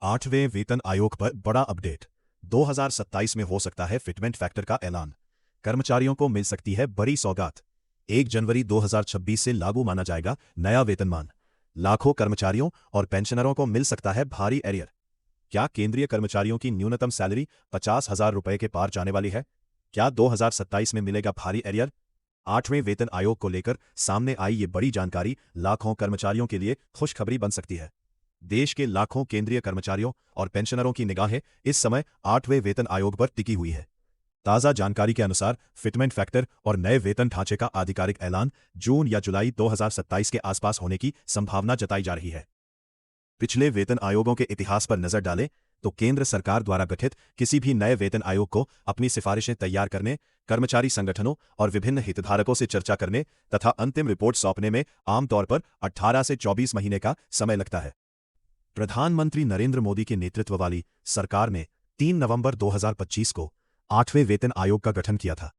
8वें वेतन आयोग पर बड़ा अपडेट। 2027 में हो सकता है फिटमेंट फैक्टर का ऐलान। कर्मचारियों को मिल सकती है बड़ी सौगात। 1 जनवरी 2026 से लागू माना जाएगा नया वेतनमान। लाखों कर्मचारियों और पेंशनरों को मिल सकता है भारी एरियर। क्या केंद्रीय कर्मचारियों की न्यूनतम सैलरी 50,000 रुपए के पार जाने वाली है? क्या 2027 में मिलेगा भारी एरियर? 8वें वेतन आयोग को लेकर सामने आई ये बड़ी जानकारी लाखों कर्मचारियों के लिए खुशखबरी बन सकती है। देश के लाखों केंद्रीय कर्मचारियों और पेंशनरों की निगाहें इस समय 8वें वेतन आयोग पर टिकी हुई है। ताजा जानकारी के अनुसार फिटमेंट फैक्टर और नए वेतन ढांचे का आधिकारिक ऐलान जून या जुलाई 2027 के आसपास होने की संभावना जताई जा रही है। पिछले वेतन आयोगों के इतिहास पर नजर डालें तो केंद्र सरकार द्वारा गठित किसी भी नए वेतन आयोग को अपनी सिफारिशें तैयार करने, कर्मचारी संगठनों और विभिन्न हितधारकों से चर्चा करने तथा अंतिम रिपोर्ट सौंपने में आमतौर पर 18 से 24 महीने का समय लगता है। प्रधानमंत्री नरेंद्र मोदी के नेतृत्व वाली सरकार ने 3 नवंबर 2025 को 8वें वेतन आयोग का गठन किया था।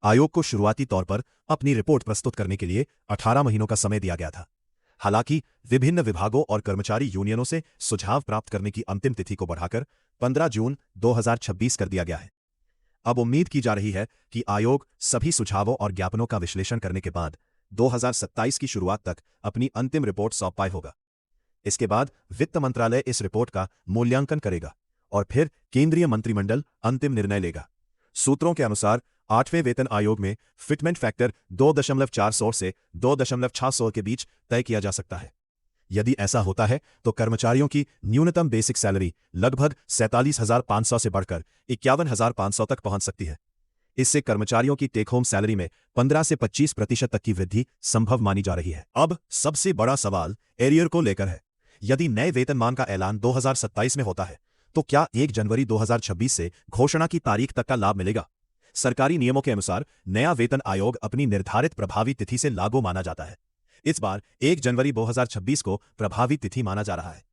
आयोग को शुरुआती तौर पर अपनी रिपोर्ट प्रस्तुत करने के लिए 18 महीनों का समय दिया गया था। हालांकि विभिन्न विभागों और कर्मचारी यूनियनों से सुझाव प्राप्त करने की अंतिम तिथि को बढ़ाकर 15 जून 2026 कर दिया गया है। अब उम्मीद की जा रही है कि आयोग सभी सुझावों और ज्ञापनों का विश्लेषण करने के बाद 2027 की शुरुआत तक अपनी अंतिम रिपोर्ट सौंप पाए होगा। इसके बाद वित्त मंत्रालय इस रिपोर्ट का मूल्यांकन करेगा और फिर केंद्रीय मंत्रिमंडल अंतिम निर्णय लेगा। सूत्रों के अनुसार 8वें वेतन आयोग में फिटमेंट फैक्टर 2.400 से 2.600 के बीच तय किया जा सकता है। यदि ऐसा होता है तो कर्मचारियों की न्यूनतम बेसिक सैलरी लगभग 47,500 से बढ़कर 51,500 तक पहुंच सकती है। इससे कर्मचारियों की टेक होम सैलरी में 15 से 25% तक की वृद्धि संभव मानी जा रही है। अब सबसे बड़ा सवाल एरियर को लेकर है। यदि नए वेतनमान का ऐलान 2027 में होता है तो क्या 1 जनवरी 2026 से घोषणा की तारीख तक का लाभ मिलेगा? सरकारी नियमों के अनुसार नया वेतन आयोग अपनी निर्धारित प्रभावी तिथि से लागू माना जाता है। इस बार 1 जनवरी 2026 को प्रभावी तिथि माना जा रहा है।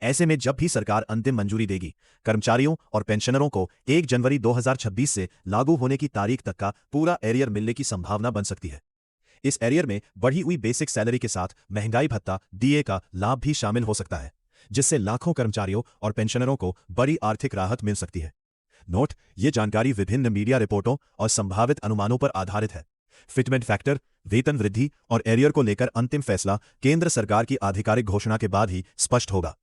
ऐसे में जब भी सरकार अंतिम मंजूरी देगी, कर्मचारियों और पेंशनरों को 1 जनवरी 2026 से लागू होने की तारीख तक का पूरा एरियर मिलने की संभावना बन सकती है। इस एरियर में बढ़ी हुई बेसिक सैलरी के साथ महंगाई भत्ता डीए का लाभ भी शामिल हो सकता है, जिससे लाखों कर्मचारियों और पेंशनरों को बड़ी आर्थिक राहत मिल सकती है। नोट: ये जानकारी विभिन्न मीडिया रिपोर्टों और संभावित अनुमानों पर आधारित है। फिटमेंट फैक्टर, वेतन वृद्धि और एरियर को लेकर अंतिम फैसला केंद्र सरकार की आधिकारिक घोषणा के बाद ही स्पष्ट होगा।